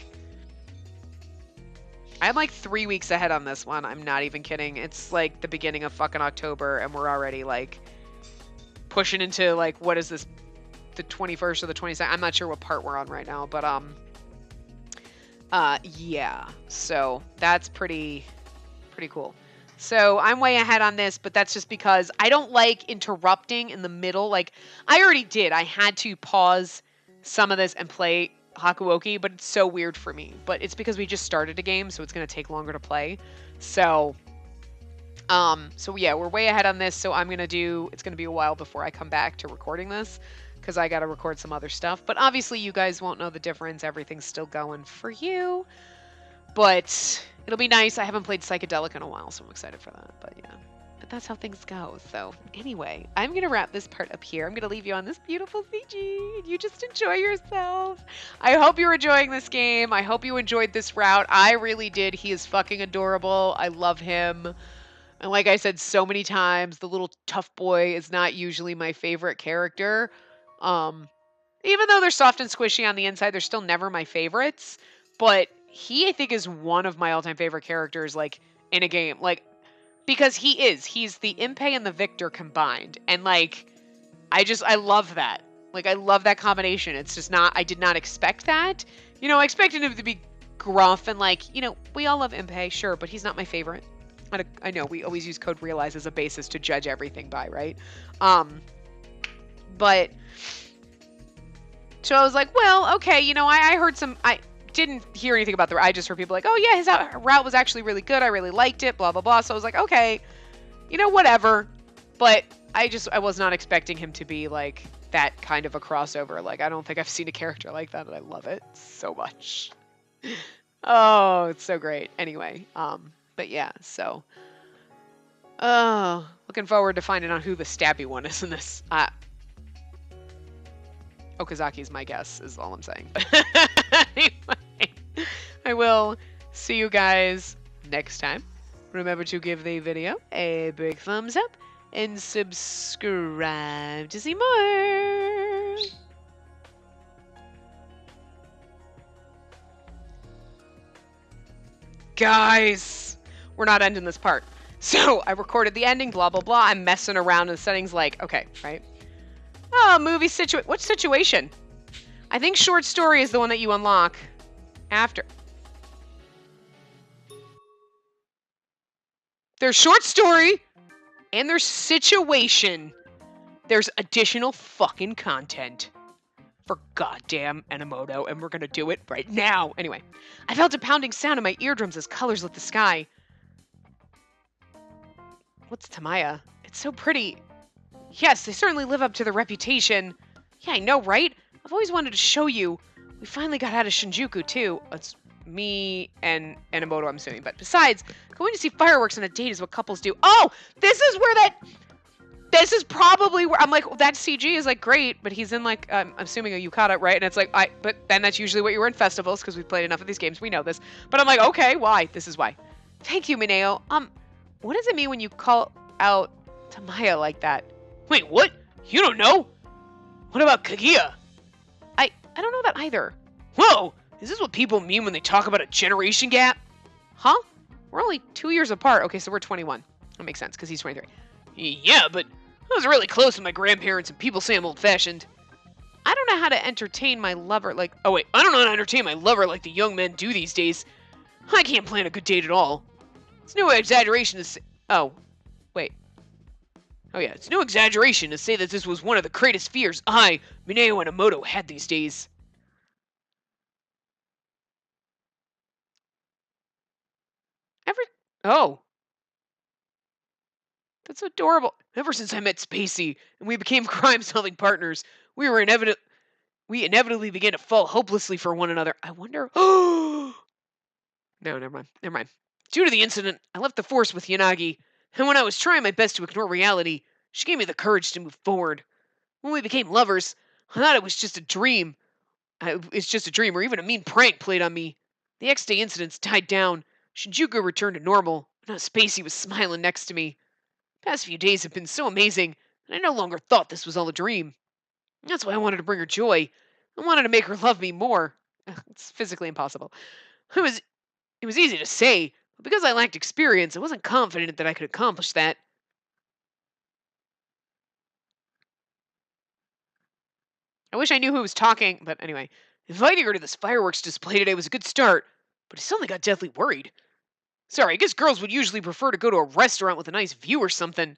I'm like 3 weeks ahead on this one. I'm not even kidding. It's like the beginning of fucking October and we're already like pushing into like, what is this? The 21st or the 22nd. I'm not sure what part we're on right now, but yeah. So that's pretty cool. So I'm way ahead on this, but that's just because I don't like interrupting in the middle. Like I already did. I had to pause some of this and play Hakuoki, but it's so weird for me. But it's because we just started a game, so it's going to take longer to play. So yeah, we're way ahead on this. So it's going to be a while before I come back to recording this, because I got to record some other stuff. But obviously you guys won't know the difference. Everything's still going for you. But it'll be nice. I haven't played Psychedelic in a while, so I'm excited for that. But yeah, but that's how things go. So anyway, I'm going to wrap this part up here. I'm going to leave you on this beautiful CG. You just enjoy yourself. I hope you're enjoying this game. I hope you enjoyed this route. I really did. He is fucking adorable. I love him. And like I said so many times, the little tough boy is not usually my favorite character. Even though they're soft and squishy on the inside, they're still never my favorites. But he, I think, is one of my all-time favorite characters, like, in a game. Like, because he's the Impei and the Victor combined. And, like, I love that. Like, I love that combination. It's just I did not expect that. You know, I expected him to be gruff and, like, you know, we all love Impei, sure, but he's not my favorite. I know, we always use Code Realize as a basis to judge everything by, right? But so I was like, well, okay, you know, I heard I didn't hear anything about I just heard people like, oh yeah, his route was actually really good. I really liked it, blah, blah, blah. So I was like, okay, you know, whatever. But I was not expecting him to be like that kind of a crossover. Like, I don't think I've seen a character like that, and I love it so much. Oh, it's so great. Anyway, but yeah, so, looking forward to finding out who the stabby one is in this. Okazaki is my guess, is all I'm saying. But anyway, I will see you guys next time. Remember to give the video a big thumbs up and subscribe to see more. Guys, we're not ending this part. So I recorded the ending, blah, blah, blah. I'm messing around in the settings like, okay, right? Oh, movie what situation? I think short story is the one that you unlock after. There's short story and there's situation. There's additional fucking content for goddamn Enomoto, and we're gonna do it right now. Anyway, I felt a pounding sound in my eardrums as colors lit the sky. What's Tamaya? It's so pretty. Yes, they certainly live up to their reputation. Yeah, I know, right? I've always wanted to show you. We finally got out of Shinjuku, too. It's me and Enomoto, I'm assuming. But besides, going to see fireworks on a date is what couples do. Oh, this is probably where, I'm like, well, that CG is, like, great, but he's in, like, I'm assuming a yukata, right? And it's like, but then that's usually what you were in festivals, because we've played enough of these games, we know this. But I'm like, okay, why? This is why. Thank you, Mineo. What does it mean when you call out Tamaya like that? Wait, what? You don't know? What about Kaguya? I don't know that either. Whoa! Is this what people mean when they talk about a generation gap? Huh? We're only 2 years apart. Okay, so we're 21. That makes sense, because he's 23. Yeah, but I was really close with my grandparents, and people say I'm old-fashioned. I don't know how to entertain my lover like... Oh, wait. I don't know how to entertain my lover like the young men do these days. I can't plan a good date at all. It's no exaggeration to say... Oh. Wait. Oh yeah, it's no exaggeration to say that this was one of the greatest fears I, Mineo Enomoto, had these days. Ever... Oh, that's adorable. Ever since I met Spacey and we became crime-solving partners, we inevitably began to fall hopelessly for one another. I wonder... Oh! No, never mind. Never mind. Due to the incident, I left the force with Yanagi, and when I was trying my best to ignore reality, she gave me the courage to move forward. When we became lovers, I thought it was just a dream. It's just a dream, or even a mean prank played on me. The X-Day incidents died down. Shinjuku returned to normal, and now Spacey was smiling next to me. The past few days have been so amazing, and I no longer thought this was all a dream. That's why I wanted to bring her joy. I wanted to make her love me more. It's physically impossible. It was it was easy to say, but because I lacked experience, I wasn't confident that I could accomplish that. I wish I knew who was talking, but anyway. Inviting her to this fireworks display today was a good start, but I suddenly got deathly worried. Sorry, I guess girls would usually prefer to go to a restaurant with a nice view or something.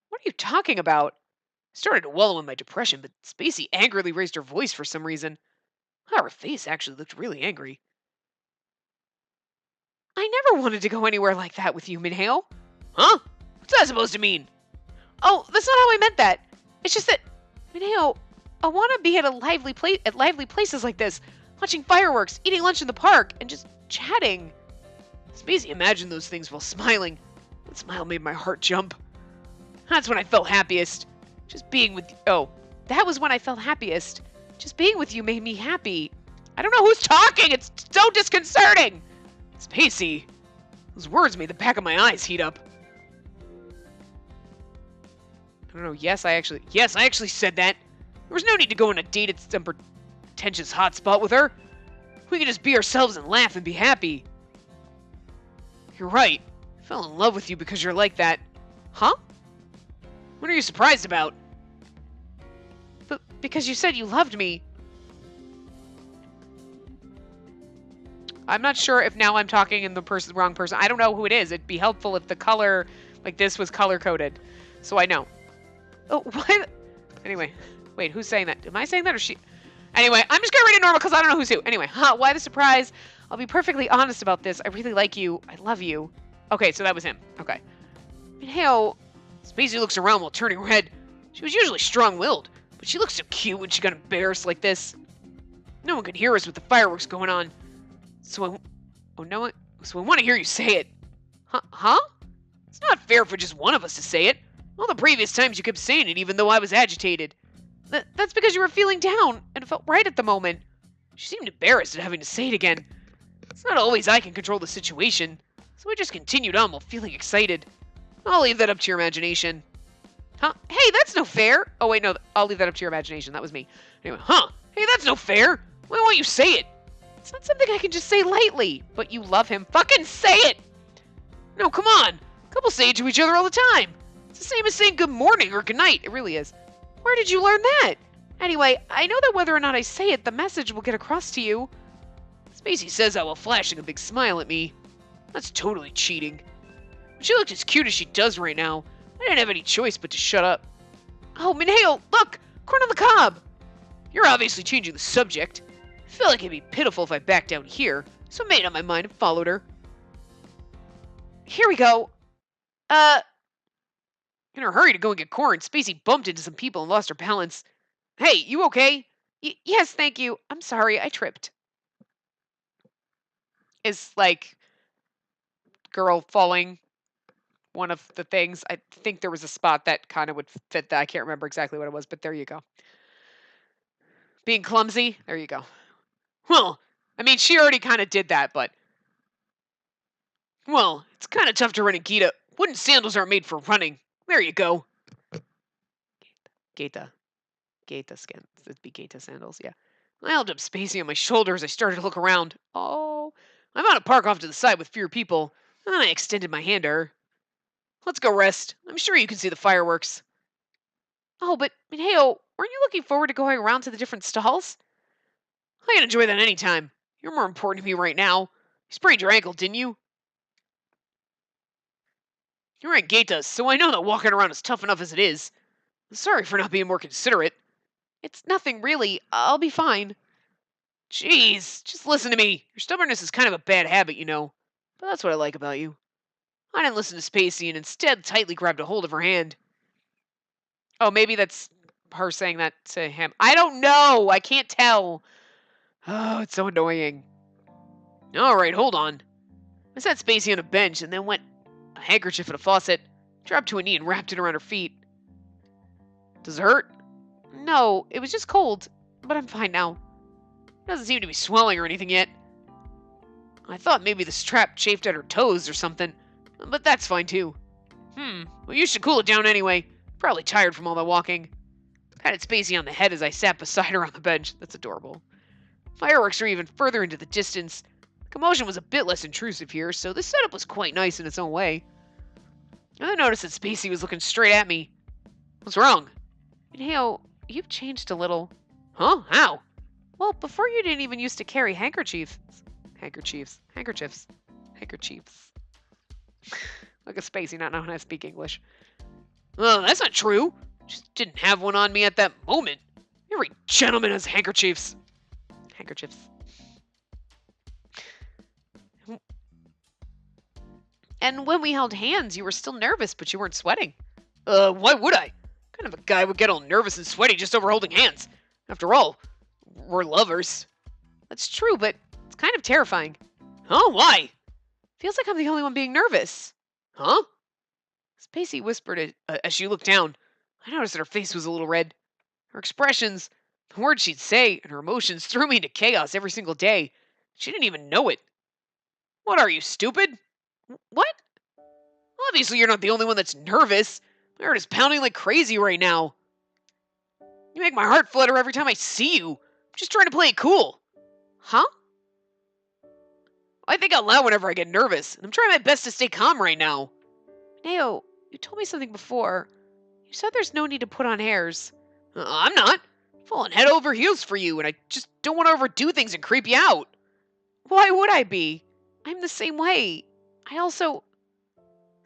What are you talking about? I started to wallow in my depression, but Spacey angrily raised her voice for some reason. Wow, her face actually looked really angry. I never wanted to go anywhere like that with you, Minhale. Huh? What's that supposed to mean? Oh, that's not how I meant that. It's just that, Minhale, I want to be at lively places like this, watching fireworks, eating lunch in the park, and just chatting. Spacey imagined those things while smiling. That smile made my heart jump. That's when I felt happiest. Just being with you. Oh, that was when I felt happiest. Just being with you made me happy. I don't know who's talking. It's so disconcerting. Spacey. Those words made the back of my eyes heat up. I don't know. Yes, I actually said that. There was no need to go on a date at some pretentious hotspot with her. We could just be ourselves and laugh and be happy. You're right. I fell in love with you because you're like that. Huh? What are you surprised about? But because you said you loved me. I'm not sure if now I'm talking in the wrong person. I don't know who it is. It'd be helpful if the color, like this, was color-coded. So I know. Oh, what? Anyway. Wait, who's saying that? Am I saying that or she? Anyway, I'm just gonna read it normal because I don't know who's who. Anyway, why the surprise? I'll be perfectly honest about this. I really like you. I love you. Okay, so that was him. Okay. And hell, Spacey looks around while turning red. She was usually strong-willed, but she looked so cute when she got embarrassed like this. No one could hear us with the fireworks going on. So I want to hear you say it. Huh? It's not fair for just one of us to say it. All the previous times you kept saying it even though I was agitated. That's because you were feeling down and it felt right at the moment. She seemed embarrassed at having to say it again. It's not always I can control the situation, so I just continued on while feeling excited. I'll leave that up to your imagination. Huh? Hey, that's no fair! Oh wait, no, I'll leave that up to your imagination. That was me. Anyway, hey, that's no fair! Why won't you say it? It's not something I can just say lightly. But you love him. Fucking say it! No, come on! Couples say it to each other all the time. It's the same as saying good morning or good night. It really is. Where did you learn that? Anyway, I know that whether or not I say it, the message will get across to you. Spacey says that while flashing a big smile at me. That's totally cheating. When she looked as cute as she does right now, I didn't have any choice but to shut up. Oh, Minhale, look! Corn on the cob! You're obviously changing the subject. I feel like it'd be pitiful if I backed down here, so I made up my mind and followed her. Here we go. In her hurry to go and get corn, Spacey bumped into some people and lost her balance. Hey, you okay? Yes, thank you. I'm sorry, I tripped. Is, like, girl falling one of the things? I think there was a spot that kind of would fit that. I can't remember exactly what it was, but there you go. Being clumsy? There you go. Well, I mean, she already kind of did that, but... Well, it's kind of tough to run in Gita. Wooden sandals aren't made for running. There you go. Geta. Geta skin. It'd be Geta sandals, yeah. I held up Spacey on my shoulder as I started to look around. Oh, I found a park off to the side with fewer people, and then I extended my hand to her. Let's go rest. I'm sure you can see the fireworks. Oh, but Minheo, weren't you looking forward to going around to the different stalls? I can enjoy that anytime. You're more important to me right now. You sprained your ankle, didn't you? You're at Gaeta, so I know that walking around is tough enough as it is. Sorry for not being more considerate. It's nothing really. I'll be fine. Jeez, just listen to me. Your stubbornness is kind of a bad habit, you know. But that's what I like about you. I didn't listen to Spacey and instead tightly grabbed a hold of her hand. Oh, maybe that's her saying that to him. I don't know. I can't tell. Oh, it's so annoying. All right, hold on. I sat Spacey on a bench and then went a handkerchief at a faucet, dropped to a knee and wrapped it around her feet. Does it hurt? No, it was just cold, but I'm fine now. It doesn't seem to be swelling or anything yet. I thought maybe the strap chafed at her toes or something, but that's fine too. Well, you should cool it down anyway. Probably tired from all that walking. Patted Spacey on the head as I sat beside her on the bench. That's adorable. Fireworks were even further into the distance. The commotion was a bit less intrusive here, so this setup was quite nice in its own way. I then noticed that Spacey was looking straight at me. What's wrong? Hale, you've changed a little. Huh? How? Well, before you didn't even used to carry handkerchiefs. Handkerchiefs. Look at Spacey not knowing how to speak English. That's not true. Just didn't have one on me at that moment. Every gentleman has handkerchiefs. Handkerchiefs. And when we held hands, you were still nervous, but you weren't sweating. Why would I? What kind of a guy would get all nervous and sweaty just over holding hands? After all, we're lovers. That's true, but it's kind of terrifying. Huh? Why? Feels like I'm the only one being nervous. Huh? Spacey whispered as she looked down. I noticed that her face was a little red. Her expressions, the words she'd say, and her emotions threw me into chaos every single day. She didn't even know it. What are you, stupid? What? Obviously you're not the only one that's nervous. My heart is pounding like crazy right now. You make my heart flutter every time I see you. I'm just trying to play it cool. Huh? I think out loud whenever I get nervous, and I'm trying my best to stay calm right now. Neo, you told me something before. You said there's no need to put on airs. I'm not. I'm falling head over heels for you, and I just don't want to overdo things and creep you out. Why would I be? I'm the same way. I also...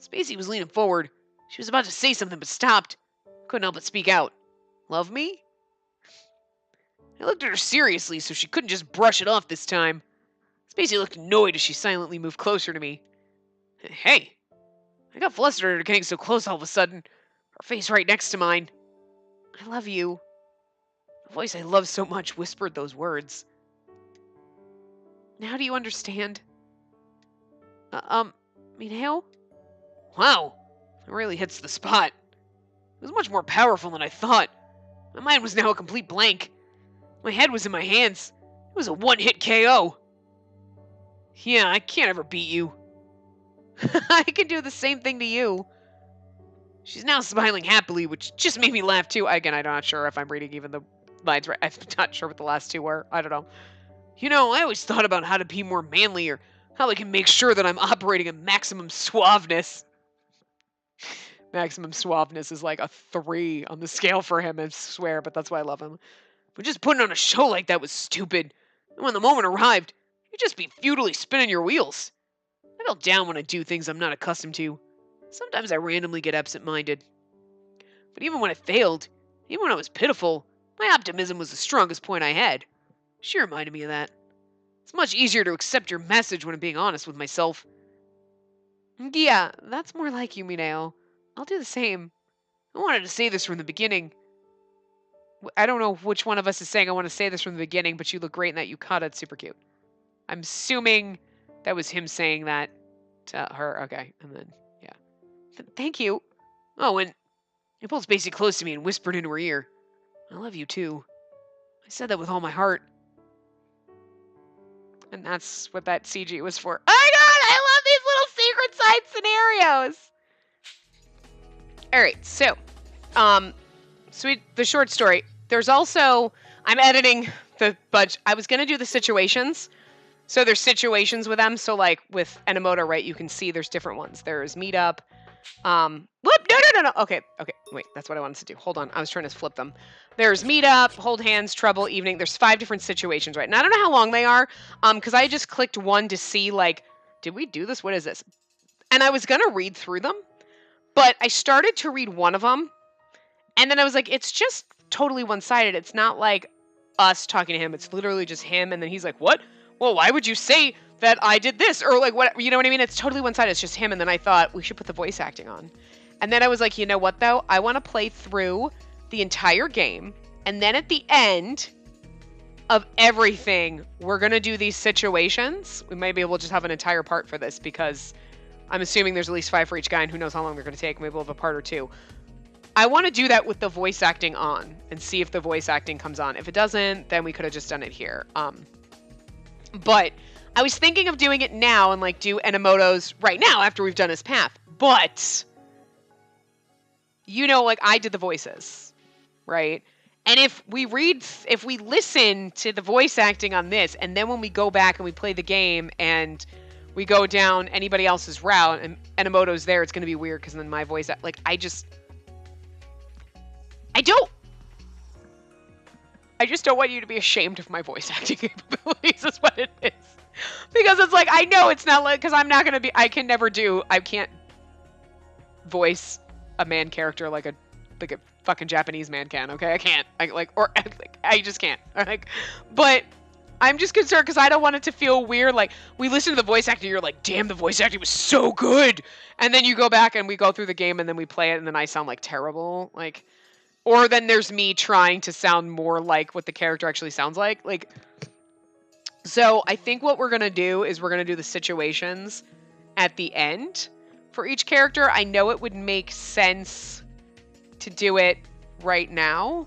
Spacey was leaning forward. She was about to say something, but stopped. Couldn't help but speak out. Love me? I looked at her seriously, so she couldn't just brush it off this time. Spacey looked annoyed as she silently moved closer to me. Hey. I got flustered at her getting so close all of a sudden. Her face right next to mine. I love you. The voice I love so much whispered those words. Now do you understand? Mineo? Wow. It really hits the spot. It was much more powerful than I thought. My mind was now a complete blank. My head was in my hands. It was a one-hit KO. Yeah, I can't ever beat you. I can do the same thing to you. She's now smiling happily, which just made me laugh too. Again, I'm not sure if I'm reading even the lines right. I'm not sure what the last two were. I don't know. You know, I always thought about how to be more manly or how I can make sure that I'm operating at maximum suaveness. Maximum suaveness is like a 3 on the scale for him, I swear, but that's why I love him. But just putting on a show like that was stupid. And when the moment arrived, you'd just be futilely spinning your wheels. I felt down when I do things I'm not accustomed to. Sometimes I randomly get absent-minded. But even when I failed, even when I was pitiful, my optimism was the strongest point I had. She reminded me of that. It's much easier to accept your message when I'm being honest with myself. Yeah, that's more like you, Mineo. I'll do the same. I wanted to say this from the beginning. I don't know which one of us is saying I want to say this from the beginning, but you look great in that yukata. It's super cute. I'm assuming that was him saying that to her. Okay, and then, yeah. Thank you. Oh, and he pulled Spacey close to me and whispered into her ear. I love you, too. I said that with all my heart. And that's what that CG was for. Oh my god, I love these little secret side scenarios! Alright, so the short story. There's also, I'm editing the bunch. I was going to do the situations. So there's situations with them. So like with Enomoto, right, you can see there's different ones. There's meetup. Whoop, no. Okay, wait, that's what I wanted to do. Hold on, I was trying to flip them. There's meetup, hold hands, trouble, evening. There's 5 different situations, right? And I don't know how long they are, because I just clicked one to see, like, did we do this? What is this? And I was going to read through them, But I started to read one of them, and then I was like, it's just totally one-sided. It's not like us talking to him. It's literally just him, and then he's like, what? Well, why would you say that I did this? Or like, what? You know what I mean? It's totally one-sided. It's just him, and then I thought we should put the voice acting on. And then I was like, you know what, though? I want to play through the entire game, and then at the end of everything, we're going to do these situations. Maybe we'll just have an entire part for this, because I'm assuming there's at least 5 for each guy, and who knows how long they're going to take. Maybe we'll have a part or 2. I want to do that with the voice acting on, and see if the voice acting comes on. If it doesn't, then we could have just done it here. But I was thinking of doing it now, and like do Enomoto's right now after we've done his path. But, you know, like I did the voices, right? And if we listen to the voice acting on this, and then when we go back and we play the game and we go down anybody else's route and Enomoto's there, it's going to be weird, because then my voice, like, I just don't want you to be ashamed of my voice acting capabilities, is what it is. Because it's like, I know it's not like, because I can't voice a man character like a fucking Japanese man can, okay? I can't. I just can't. Like, but I'm just concerned because I don't want it to feel weird. Like, we listen to the voice acting, you're like, damn, the voice acting was so good. And then you go back and we go through the game and then we play it and then I sound like terrible. Like, or then there's me trying to sound more like what the character actually sounds like. Like, so I think what we're going to do is we're going to do the situations at the end for each character. I know it would make sense to do it right now.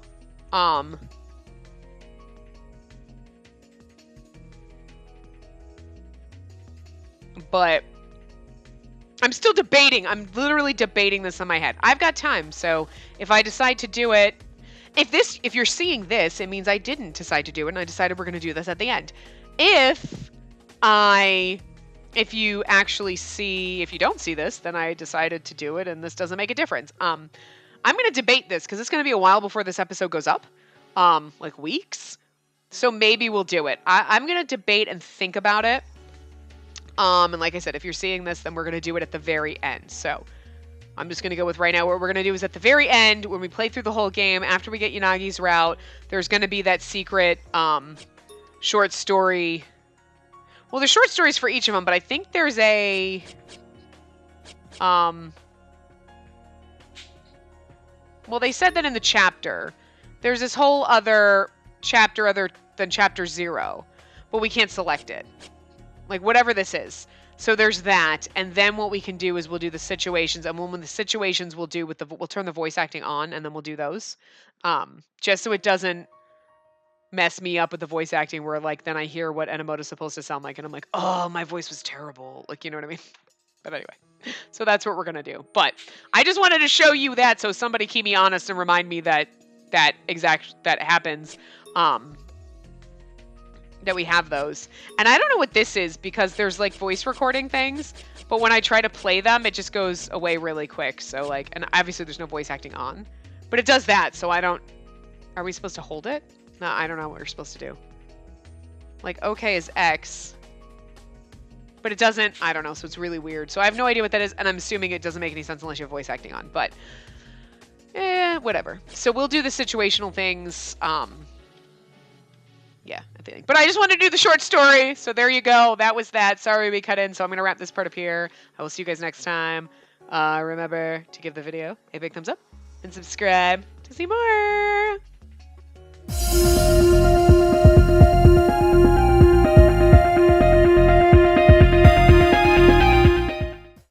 But I'm still debating. I'm literally debating this in my head. I've got time, so if I decide to do it, if you're seeing this, it means I didn't decide to do it, and I decided we're going to do this at the end. If you don't see this, then I decided to do it, and this doesn't make a difference. I'm going to debate this, because it's going to be a while before this episode goes up, like weeks. So maybe we'll do it. I'm going to debate and think about it. And like I said, if you're seeing this, then we're going to do it at the very end. So I'm just going to go with right now. What we're going to do is at the very end, when we play through the whole game, after we get Yanagi's route, there's going to be that secret short story. Well, there's short stories for each of them, but I think there's a... well, they said that in the chapter. There's this whole other chapter other than chapter 0, but we can't select it. Like, whatever this is. So there's that, and then what we can do is we'll do the situations, and when the situations we'll turn the voice acting on, and then we'll do those. Just so it doesn't mess me up with the voice acting where, like, then I hear what Enomoto's supposed to sound like, and I'm like, oh, my voice was terrible. Like, you know what I mean? But anyway, so that's what we're going to do. But I just wanted to show you that, so somebody keep me honest and remind me that happens. That we have those. And I don't know what this is, because there's like voice recording things, but when I try to play them, it just goes away really quick. So like, and obviously there's no voice acting on, but it does that. So are we supposed to hold it? No, I don't know what we're supposed to do. Like, okay is X, but it doesn't, I don't know. So it's really weird. So I have no idea what that is. And I'm assuming it doesn't make any sense unless you have voice acting on, but whatever. So we'll do the situational things. Yeah, I think. But I just wanted to do the short story. So there you go. That was that. Sorry we cut in. So I'm going to wrap this part up here. I will see you guys next time. Remember to give the video a big thumbs up and subscribe to see more.